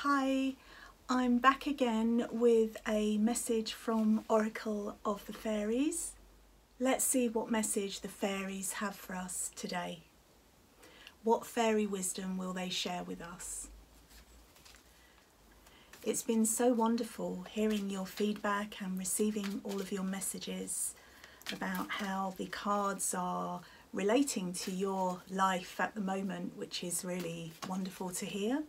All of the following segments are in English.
Hi, I'm back again with a message from Oracle of the Fairies. Let's see what message the fairies have for us today. What fairy wisdom will they share with us? It's been so wonderful hearing your feedback and receiving all of your messages about how the cards are relating to your life at the moment, which is really wonderful to hear.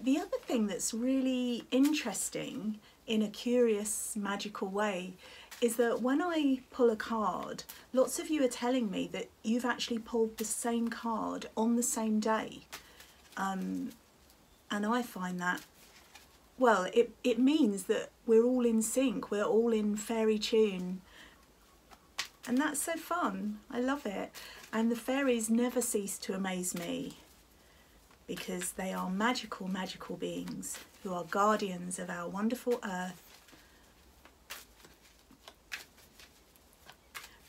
The other thing that's really interesting in a curious, magical way is that when I pull a card, lots of you are telling me that you've actually pulled the same card on the same day. And I find that, well, it means that we're all in sync, we're all in fairy tune. And that's so fun. I love it. And the fairies never cease to amaze me, because they are magical, magical beings who are guardians of our wonderful earth.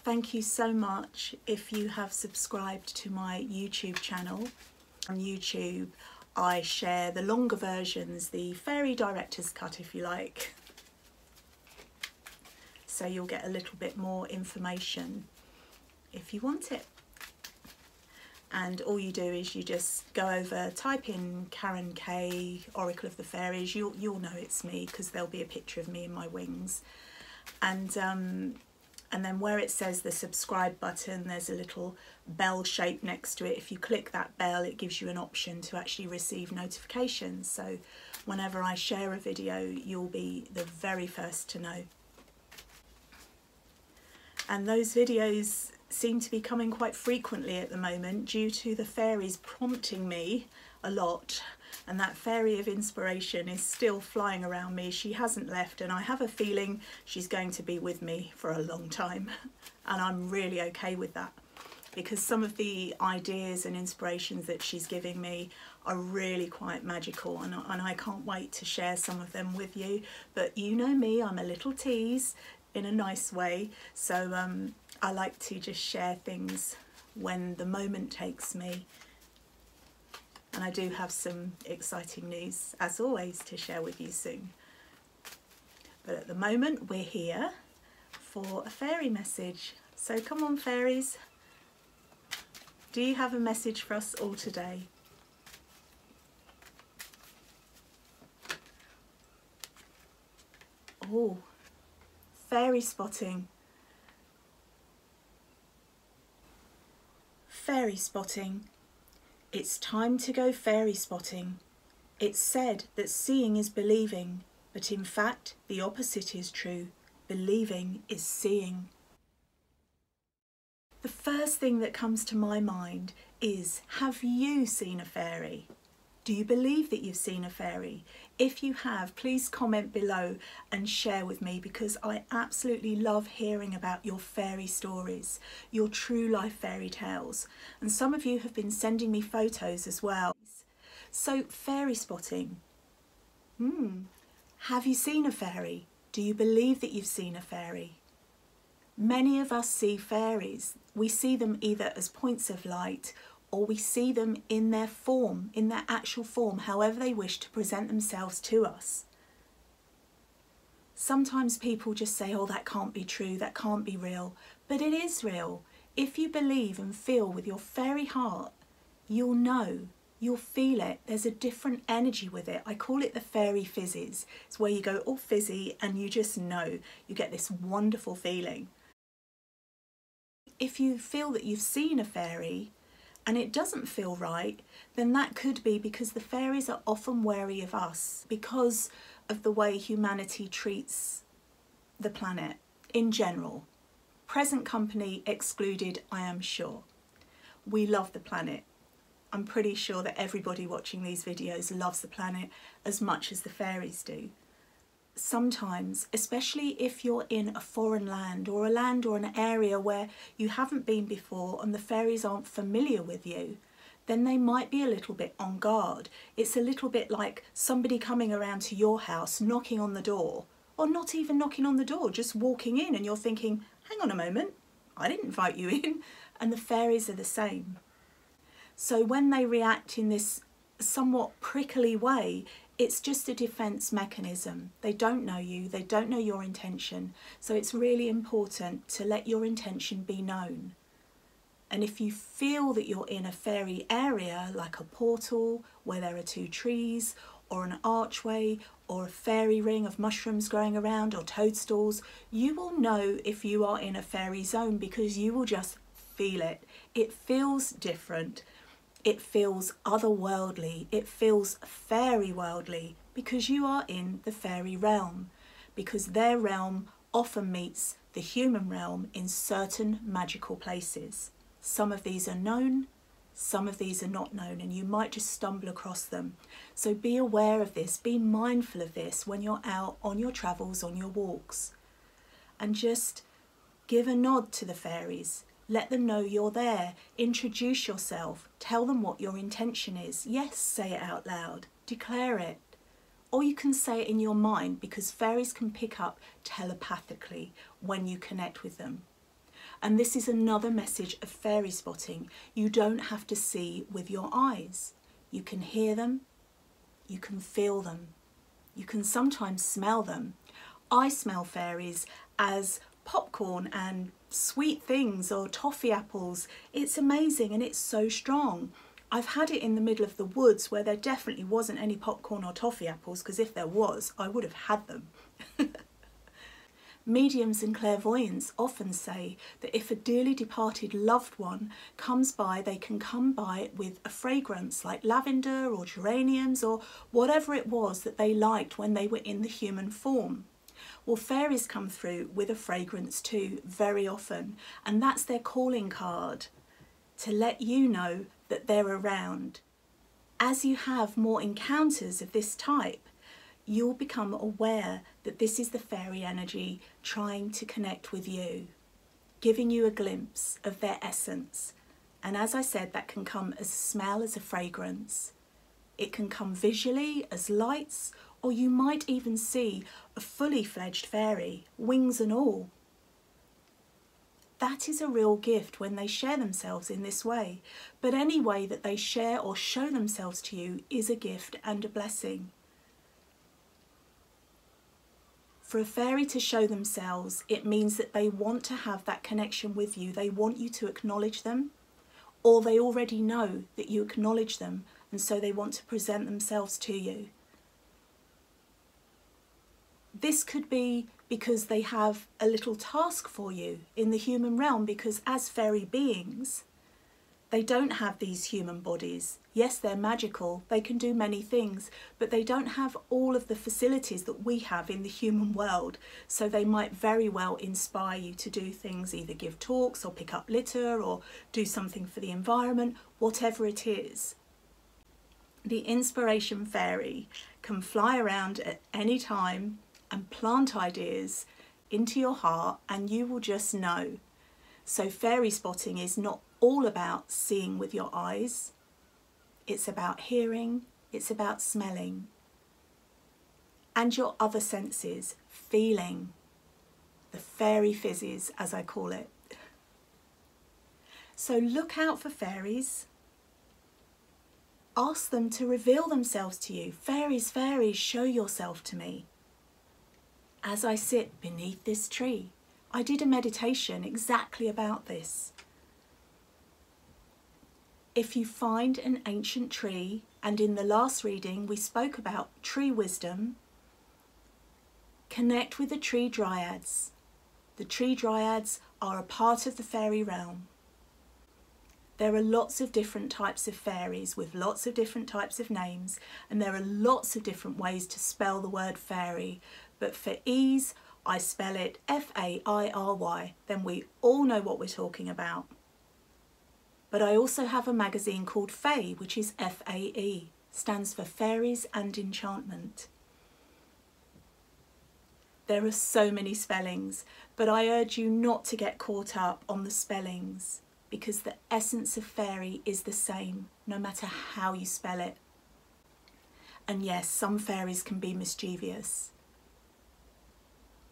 Thank you so much if you have subscribed to my YouTube channel. On YouTube, I share the longer versions, the fairy director's cut if you like. So you'll get a little bit more information if you want it. And all you do is you just go over, type in Karen Kay, Oracle of the Fairies. You'll know it's me because there'll be a picture of me in my wings. And then where it says the subscribe button, there's a little bell shape next to it. If you click that bell, it gives you an option to actually receive notifications. So whenever I share a video, you'll be the very first to know. And those videos seem to be coming quite frequently at the moment due to the fairies prompting me a lot, and that fairy of inspiration is still flying around me. She hasn't left, and I have a feeling she's going to be with me for a long time, and I'm really okay with that, because some of the ideas and inspirations that she's giving me are really quite magical, and I can't wait to share some of them with you. But you know me, I'm a little tease in a nice way, so I like to just share things when the moment takes me. And I do have some exciting news, as always, to share with you soon. But at the moment, we're here for a fairy message. So come on, fairies. Do you have a message for us all today? Oh, fairy spotting. Fairy spotting. It's time to go fairy spotting. It's said that seeing is believing, but in fact the opposite is true. Believing is seeing. The first thing that comes to my mind is, have you seen a fairy? Do you believe that you've seen a fairy? If you have, please comment below and share with me, because I absolutely love hearing about your fairy stories, your true life fairy tales. And some of you have been sending me photos as well. So fairy spotting. Have you seen a fairy? Do you believe that you've seen a fairy? Many of us see fairies. We see them either as points of light, or we see them in their form, in their actual form, however they wish to present themselves to us. Sometimes people just say, oh, that can't be true, that can't be real. But it is real. If you believe and feel with your fairy heart, you'll know, you'll feel it. There's a different energy with it. I call it the fairy fizzes. It's where you go all fizzy and you just know. You get this wonderful feeling. If you feel that you've seen a fairy, and it doesn't feel right, then that could be because the fairies are often wary of us because of the way humanity treats the planet in general. Present company excluded, I am sure. We love the planet. I'm pretty sure that everybody watching these videos loves the planet as much as the fairies do. Sometimes, especially if you're in a foreign land or an area where you haven't been before and the fairies aren't familiar with you, then they might be a little bit on guard. It's a little bit like somebody coming around to your house, knocking on the door, or not even knocking on the door, just walking in, and you're thinking, hang on a moment, I didn't invite you in. And the fairies are the same. So when they react in this somewhat prickly way, it's just a defense mechanism. They don't know you, they don't know your intention. So it's really important to let your intention be known. And if you feel that you're in a fairy area, like a portal where there are two trees, or an archway, or a fairy ring of mushrooms growing around, or toadstools, you will know if you are in a fairy zone because you will just feel it. It feels different. It feels otherworldly. It feels fairy worldly because you are in the fairy realm, because their realm often meets the human realm in certain magical places. Some of these are known, some of these are not known, and you might just stumble across them. So be aware of this, be mindful of this when you're out on your travels, on your walks. And just give a nod to the fairies. Let them know you're there. Introduce yourself. Tell them what your intention is. Yes, say it out loud. Declare it. Or you can say it in your mind, because fairies can pick up telepathically when you connect with them. And this is another message of fairy spotting. You don't have to see with your eyes. You can hear them, you can feel them, you can sometimes smell them. I smell fairies as popcorn and sweet things, or toffee apples. It's amazing and it's so strong. I've had it in the middle of the woods where there definitely wasn't any popcorn or toffee apples, because if there was, I would have had them. Mediums and clairvoyants often say that if a dearly departed loved one comes by, they can come by with a fragrance like lavender or geraniums or whatever it was that they liked when they were in the human form. Well, fairies come through with a fragrance too, very often, and that's their calling card to let you know that they're around. As you have more encounters of this type, you'll become aware that this is the fairy energy trying to connect with you, giving you a glimpse of their essence. And as I said, that can come as a smell, as a fragrance. It can come visually as lights, or you might even see a fully fledged fairy, wings and all. That is a real gift when they share themselves in this way. But any way that they share or show themselves to you is a gift and a blessing. For a fairy to show themselves, it means that they want to have that connection with you. They want you to acknowledge them, or they already know that you acknowledge them, and so they want to present themselves to you. This could be because they have a little task for you in the human realm, because as fairy beings, they don't have these human bodies. Yes, they're magical, they can do many things, but they don't have all of the facilities that we have in the human world. So they might very well inspire you to do things, either give talks or pick up litter or do something for the environment, whatever it is. The inspiration fairy can fly around at any time and plant ideas into your heart, and you will just know. So fairy spotting is not all about seeing with your eyes. It's about hearing, it's about smelling, and your other senses, feeling, the fairy fizzes, as I call it. So look out for fairies. Ask them to reveal themselves to you. Fairies, fairies, show yourself to me. As I sit beneath this tree, I did a meditation exactly about this. If you find an ancient tree, and in the last reading we spoke about tree wisdom, connect with the tree dryads. The tree dryads are a part of the fairy realm. There are lots of different types of fairies with lots of different types of names, and there are lots of different ways to spell the word fairy, but for ease I spell it F-A-I-R-Y, then we all know what we're talking about. But I also have a magazine called Fae, which is F-A-E, stands for Fairies and Enchantment. There are so many spellings, but I urge you not to get caught up on the spellings, because the essence of fairy is the same, no matter how you spell it. And yes, some fairies can be mischievous.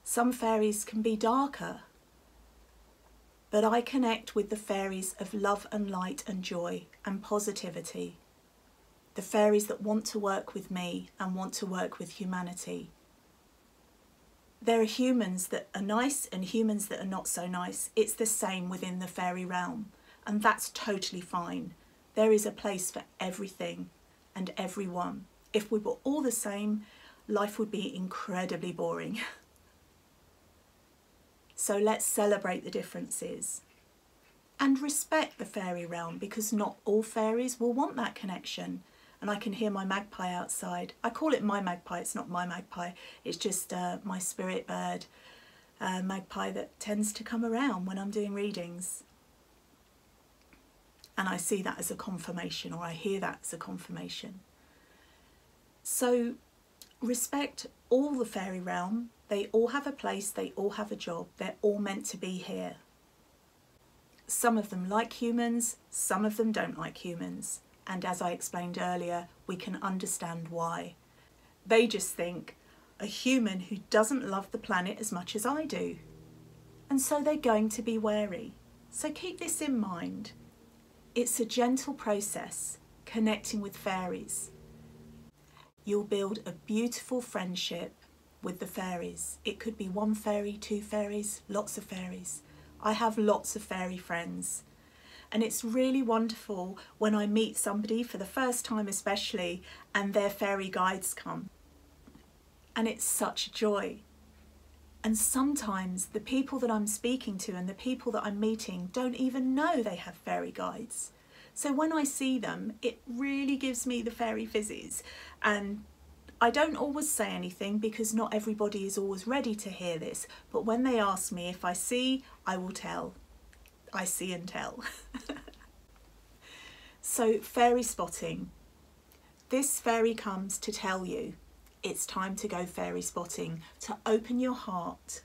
Some fairies can be darker. But I connect with the fairies of love and light and joy and positivity. the fairies that want to work with me and want to work with humanity. There are humans that are nice and humans that are not so nice. It's the same within the fairy realm, and that's totally fine. There is a place for everything and everyone. If we were all the same, life would be incredibly boring. So let's celebrate the differences and respect the fairy realm, because not all fairies will want that connection. And I can hear my magpie outside. I call it my magpie, it's not my magpie. It's just my spirit bird magpie that tends to come around when I'm doing readings. And I see that as a confirmation, or I hear that as a confirmation. So respect all the fairy realm. They all have a place, they all have a job. They're all meant to be here. Some of them like humans, some of them don't like humans. And as I explained earlier, we can understand why. They just think a human who doesn't love the planet as much as I do. And so they're going to be wary. So keep this in mind. It's a gentle process, connecting with fairies. You'll build a beautiful friendship with the fairies. It could be one fairy, two fairies, lots of fairies. I have lots of fairy friends. And it's really wonderful when I meet somebody for the first time especially and their fairy guides come. And it's such a joy. And sometimes the people that I'm speaking to and the people that I'm meeting don't even know they have fairy guides. So when I see them, it really gives me the fairy fizzies. And I don't always say anything because not everybody is always ready to hear this. But when they ask me if I see, I will tell. I see and tell. So fairy spotting. This fairy comes to tell you it's time to go fairy spotting, to open your heart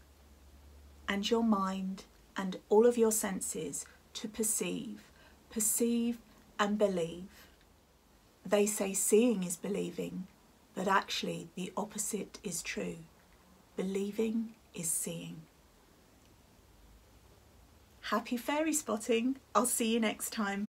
and your mind and all of your senses to perceive and believe. They say seeing is believing, but actually the opposite is true. Believing is seeing. Happy fairy spotting. I'll see you next time.